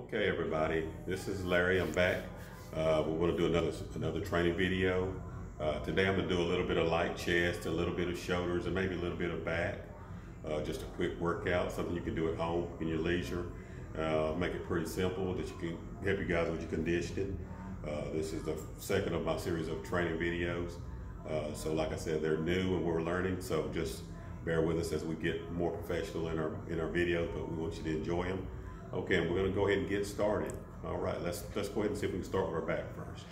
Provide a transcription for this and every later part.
Okay, everybody, this is Larry. I'm back. We're going to do another training video. Today I'm going to do a little bit of light chest, a little bit of shoulders, and maybe a little bit of back. Just a quick workout, something you can do at home in your leisure. Make it pretty simple that you can help you guys with your conditioning. This is the second of my series of training videos. So like I said, they're new and we're learning, so just bear with us as we get more professional in our videos, but we want you to enjoy them. Okay, and we're going to go ahead and get started. All right, let's go ahead and see if we can start with our back first.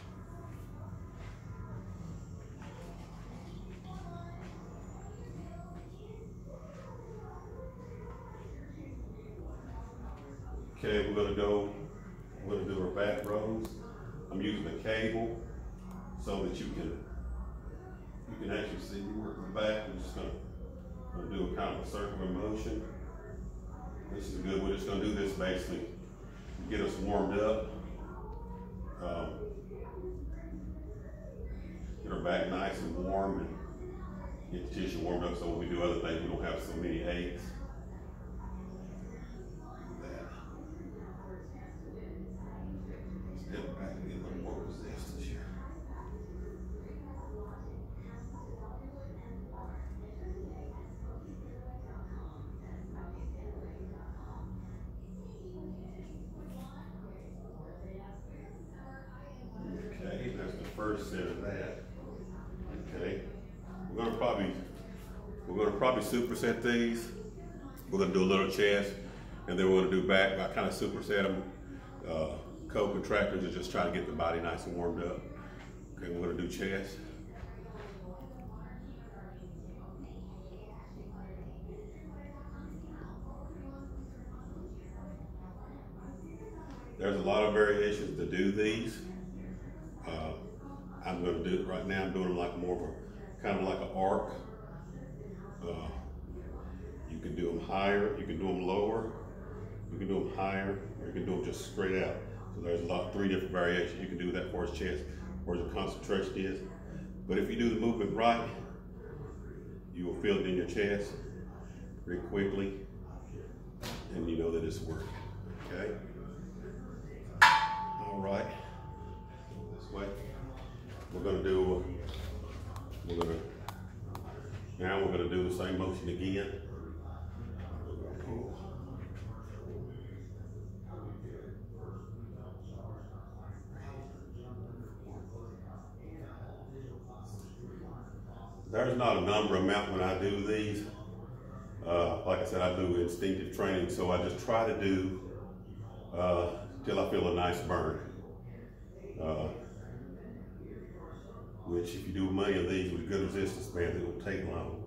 Okay, we're going to do our back rows. I'm using a cable so that you can actually see me working the back. I'm just going to do a kind of a circular motion. This is good. We're just going to do this basically to get us warmed up. Get our back nice and warm and get the tissue warmed up so when we do other things we don't have so many aches. Step back and get a little more resistance here. Okay, that's the first set of that. Okay, we're gonna probably superset these. We're gonna do a little chest, and then we're gonna do back. I kind of superset them. Co-contractors are just trying to get the body nice and warmed up. Okay, we're gonna do chest. There's a lot of variations to do these. I'm going to do it right now. I'm doing them like more of a kind of like an arc. You can do them higher, you can do them lower, you can do them higher, or you can do them just straight out. So there's three different variations. You can do that for his chest, where the concentration is. But if you do the movement right, you will feel it in your chest pretty quickly, and you know that it's working. Okay. All right. This way. We're gonna do the same motion again. There's not a number amount when I do these. Like I said, I do instinctive training, so I just try to do till I feel a nice burn. Which if you do many of these with good resistance bands, it won't take long.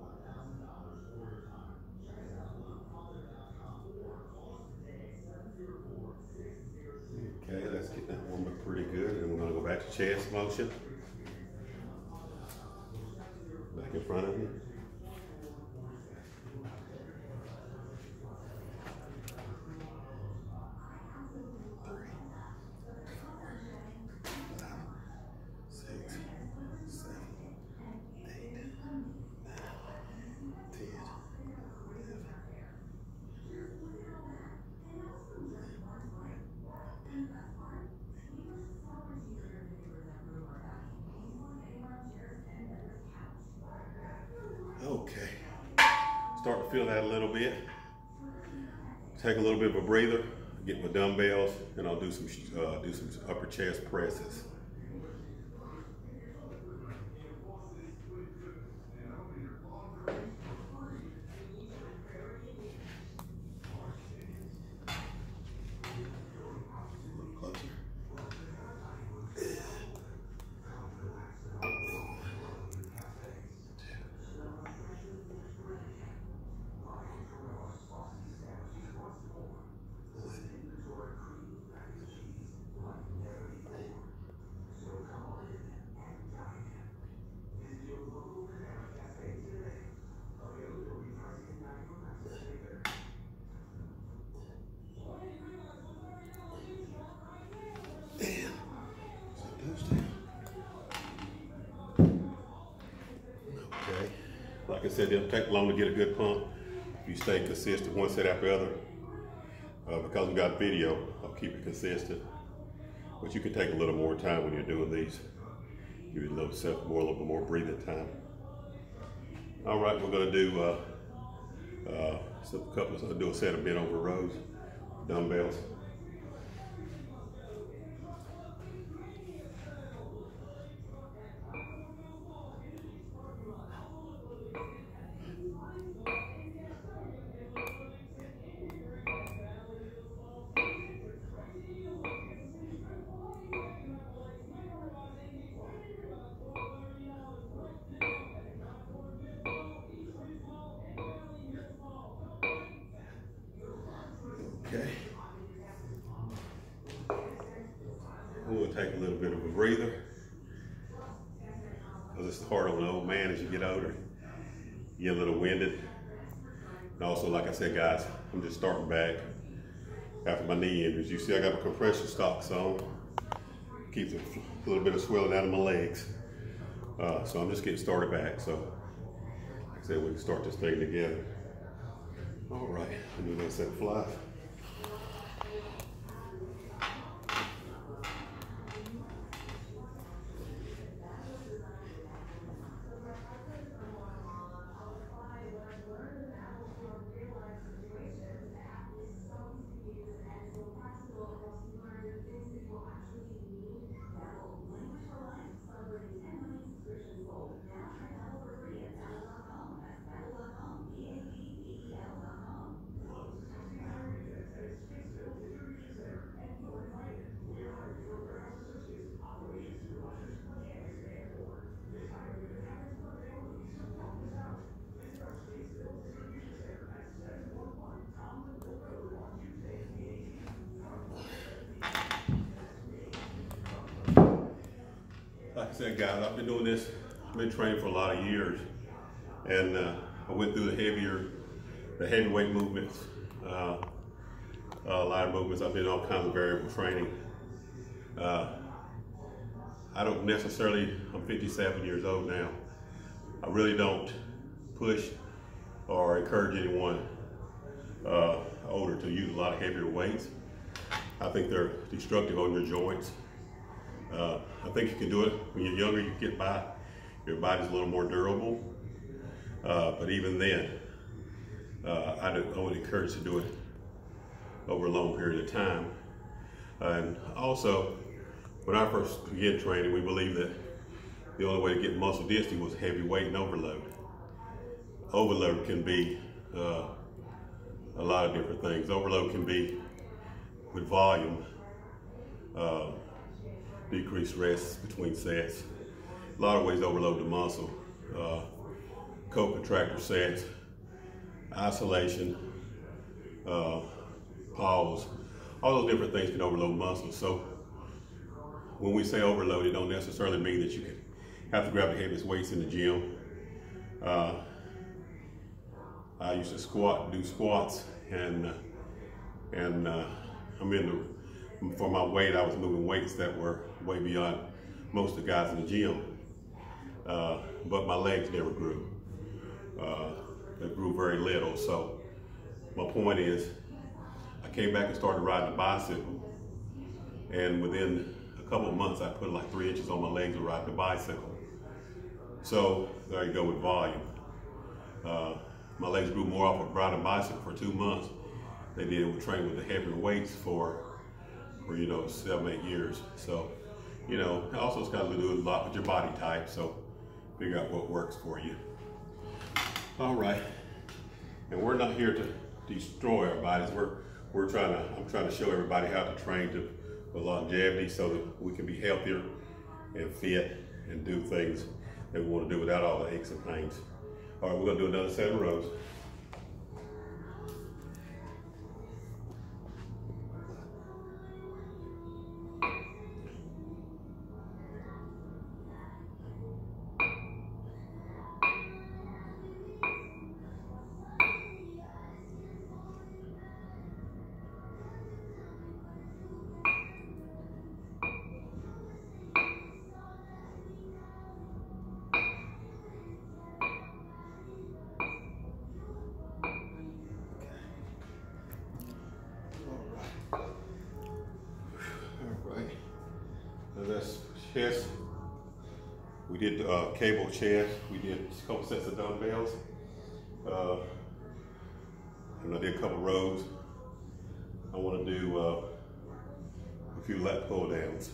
Okay, let's get that warmed up pretty good, and we're gonna go back to chest motion. Back in front of you. Okay, start to feel that a little bit. Take a little bit of a breather, get my dumbbells, and I'll do some upper chest presses. Like I said, it'll take long to get a good pump. If you stay consistent one set after the other. Because we got video, I'll keep it consistent. But you can take a little more time when you're doing these. Give it a little bit more breathing time. All right, we're gonna do I'll do a set of bent over rows, dumbbells. Okay. We'll take a little bit of a breather because it's hard on an old man as you get older. You get a little winded. And also, like I said, guys, I'm just starting back after my knee injuries. You see I got my compression socks on. Keeps a little bit of swelling out of my legs. So I'm just getting started back. So like I said, we can start this thing together. All right, I'm doing that set of flies. Like I said, guys, I've been doing this, I've been training for a lot of years, and I went through the heavyweight movements, a lot of movements. I've been all kinds of variable training. I don't necessarily, I'm 57 years old now. I really don't push or encourage anyone older to use a lot of heavier weights. I think they're destructive on your joints. I think you can do it when you're younger. You get by, your body's a little more durable. But even then, I would encourage to do it over a long period of time. And also, when I first began training, we believed that the only way to get muscle density was heavy weight and overload. Overload can be a lot of different things. Overload can be with volume, decreased rest between sets. A lot of ways to overload the muscle. Co-contractor sets, isolation, pause. All those different things can overload muscles. So when we say overload, it don't necessarily mean that you can have to grab the heaviest weights in the gym. I used to do squats, and for my weight, I was moving weights that were way beyond most of the guys in the gym. But my legs never grew. They grew very little. So my point is, I came back and started riding a bicycle, and within a couple of months, I put like 3 inches on my legs to ride the bicycle. So there you go with volume. My legs grew more off of riding a bicycle for 2 months. They did with training with the heavier weights for 7, 8 years. So, also it's got to do a lot with your body type. So figure out what works for you. All right, and we're not here to destroy our bodies. I'm trying to show everybody how to train for longevity so that we can be healthier and fit and do things that we want to do without all the aches and pains. All right, we're gonna do another set of rows. did cable chest. We did a couple sets of dumbbells. And I did a couple rows. I want to do a few lat pull downs.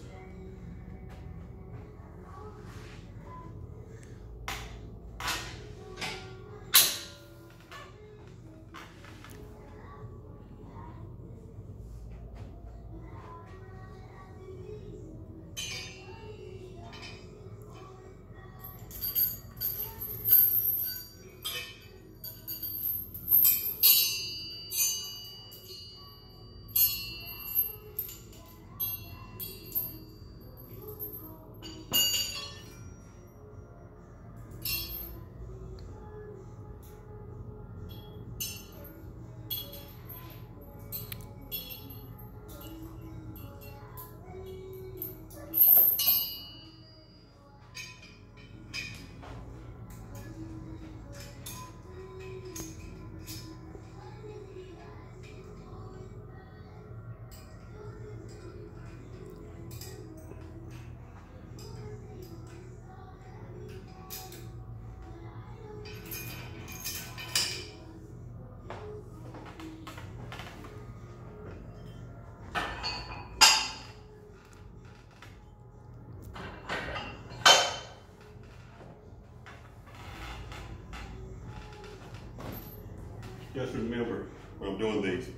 Just remember when I'm doing these,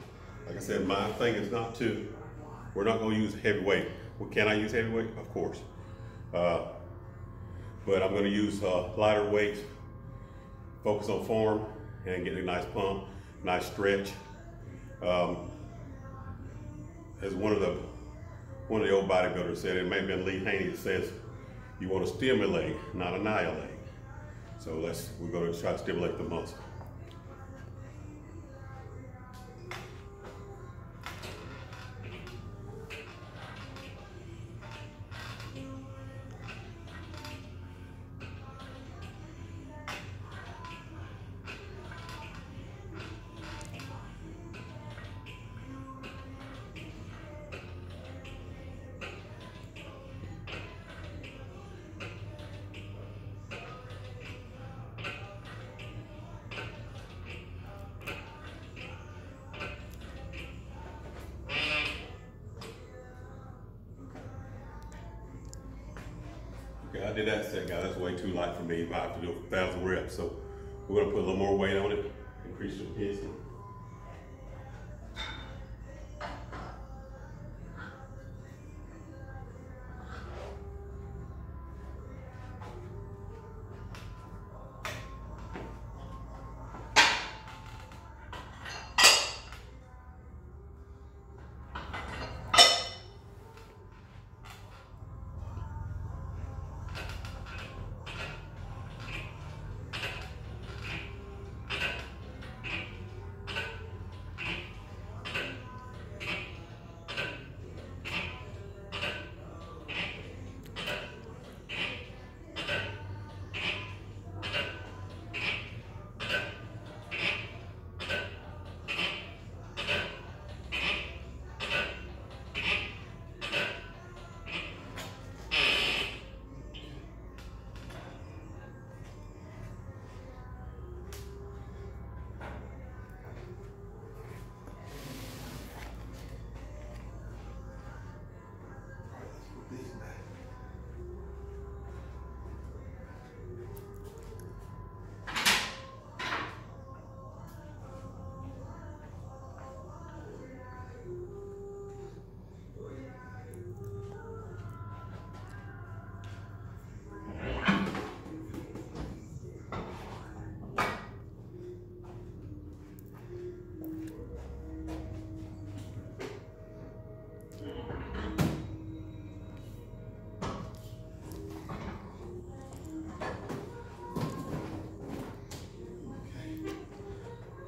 like I said, my thing is we're not going to use heavy weight. Well, can I use heavy weight? Of course. But I'm going to use lighter weights, focus on form, and get a nice pump, nice stretch. As one of the old bodybuilders said, it may have been Lee Haney, that says you want to stimulate, not annihilate. So we're going to try to stimulate the muscle. Okay, I did that set, guys. That's way too light for me. I have to do 1,000 reps. So we're gonna put a little more weight on it, increase the intensity.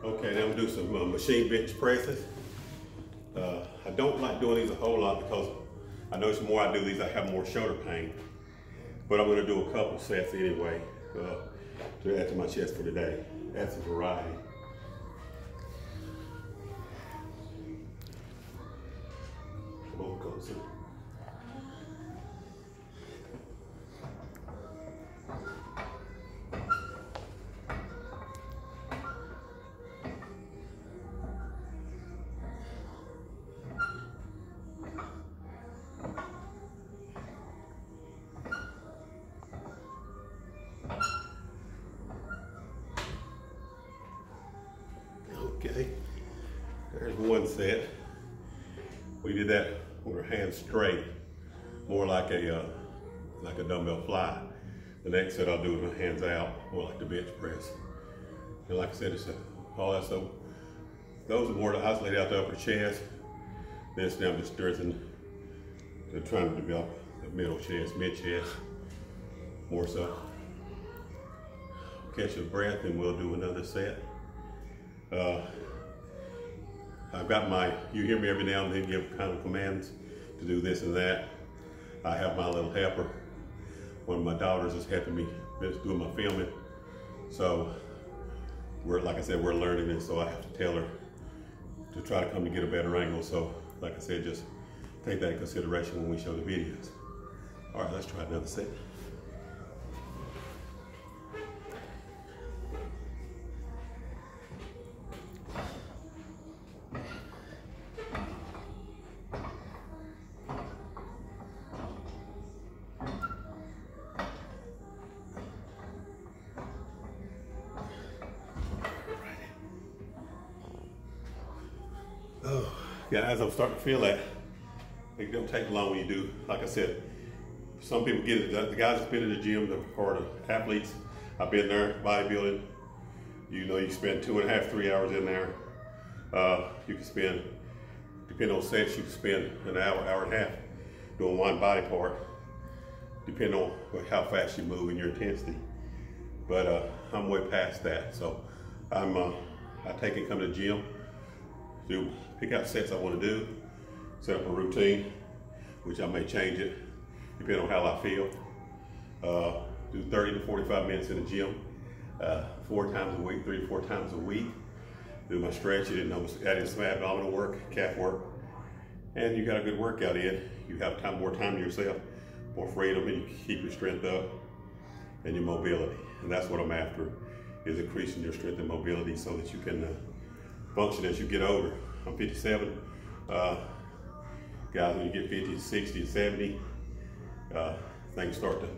Okay, now I'm gonna do some machine bench presses. I don't like doing these a whole lot because I notice the more I do these, I have more shoulder pain. But I'm gonna do a couple sets anyway to add to my chest for today. Add some variety. Come on, closer. set. We did that with our hands straight, more like a dumbbell fly. The next set I'll do with my hands out, more like the bench press. And like I said, it's all that stuff. Those are more to isolate out the upper chest. This now just strengthening, trying to develop the middle chest, mid chest, more so. Catch your breath and we'll do another set. I've got you hear me every now and then give kind of commands to do this and that. I have my little helper. One of my daughters is helping me doing my filming. So like I said, we're learning this, so I have to tell her to try to come to get a better angle. So like I said, just take that in consideration when we show the videos. All right, let's try another set. Oh, guys, I'm starting to feel that. It don't take long when you do. Like I said, some people get it. The guys that's been in the gym, the athletes, I've been there, bodybuilding. You know, you spend 2.5, 3 hours in there. You can spend, depending on sets, you can spend an hour, hour and a half doing one body part, depending on how fast you move and your intensity. But I'm way past that. So I take and come to the gym, pick out sets I want to do, set up a routine, which I may change it depending on how I feel. Do 30 to 45 minutes in the gym, 4 times a week, 3 to 4 times a week. Do my stretching, add in some abdominal work, calf work, and you got a good workout in. You have more time to yourself, more freedom, and you keep your strength up and your mobility. And that's what I'm after, is increasing your strength and mobility so that you can function as you get older. I'm 57. Guys, when you get 50, 60, 70, things start to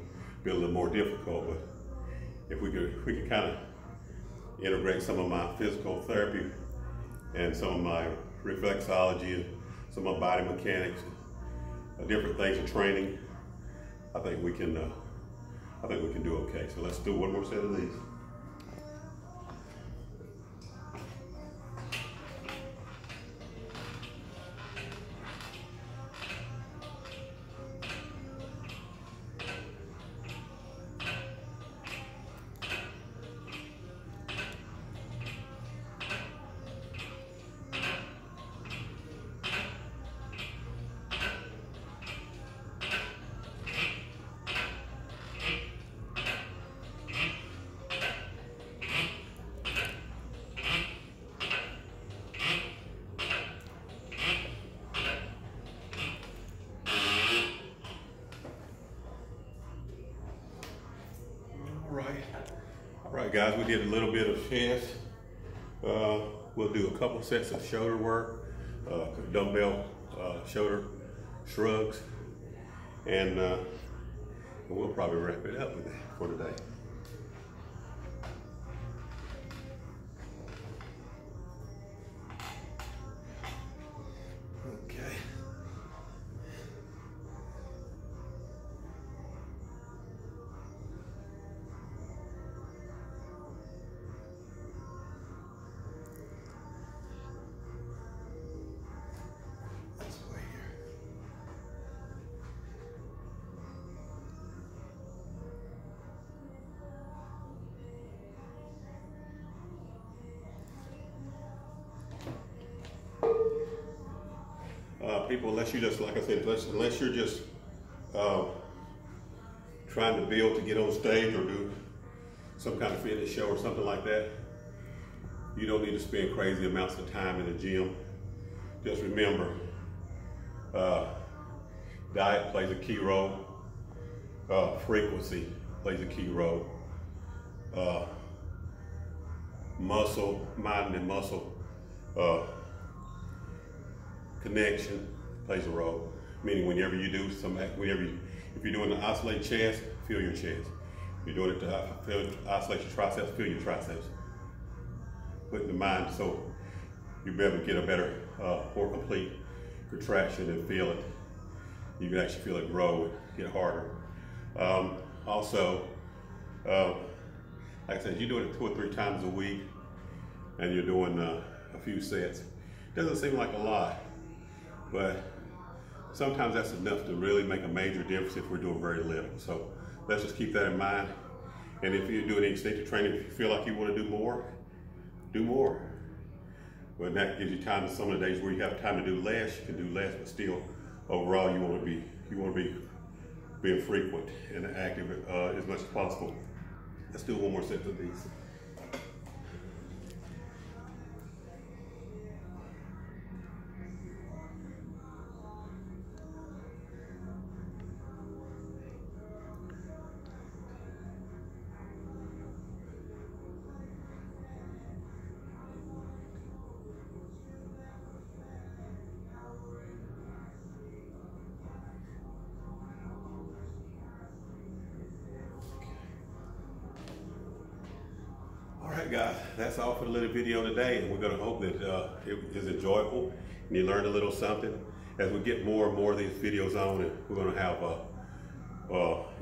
be a little more difficult. But if we could kind of integrate some of my physical therapy and some of my reflexology and some of my body mechanics, different things in training, I think we can do okay. So let's do one more set of these. All right, guys, we did a little bit of chest. We'll do a couple sets of shoulder work, dumbbell shoulder shrugs, and we'll probably wrap it up with that for today. Okay. People, unless you just, like I said, unless you're just trying to build to get on stage or do some kind of fitness show or something like that, you don't need to spend crazy amounts of time in the gym. Just remember, diet plays a key role, frequency plays a key role, mind and muscle connection plays a role. Meaning, whenever you do if you're doing the isolate chest, feel your chest. If you're doing it to isolate your triceps, feel your triceps. Put in the mind. So you'll be able to get a better, more complete contraction and feel it. You can actually feel it grow and get harder. Also, like I said, you're doing it 2 or 3 times a week and you're doing a few sets. Doesn't seem like a lot, but sometimes that's enough to really make a major difference if we're doing very little. So let's just keep that in mind. And if you're doing instinctive training, if you feel like you want to do more, do more. But that gives you time. Some of the days where you have time to do less, you can do less, but still, overall, you want to be being frequent and active as much as possible. Let's do one more set of these. Alright guys, that's all for the little video today, and we're going to hope that it is enjoyable and you learned a little something. As we get more and more of these videos on, and we're going to have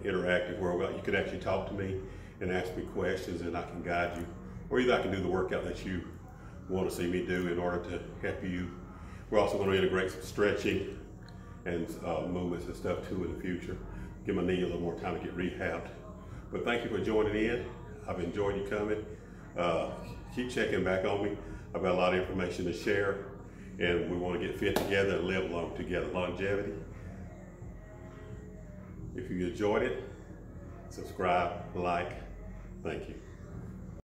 interactive where you can actually talk to me and ask me questions and I can guide you, or either I can do the workout that you want to see me do in order to help you. We're also going to integrate some stretching and movements and stuff too in the future. Give my knee a little more time to get rehabbed. But thank you for joining in. I've enjoyed you coming. Keep checking back on me. I've got a lot of information to share, and we want to get fit together and live long together. Longevity. If you enjoyed it, subscribe, like. Thank you.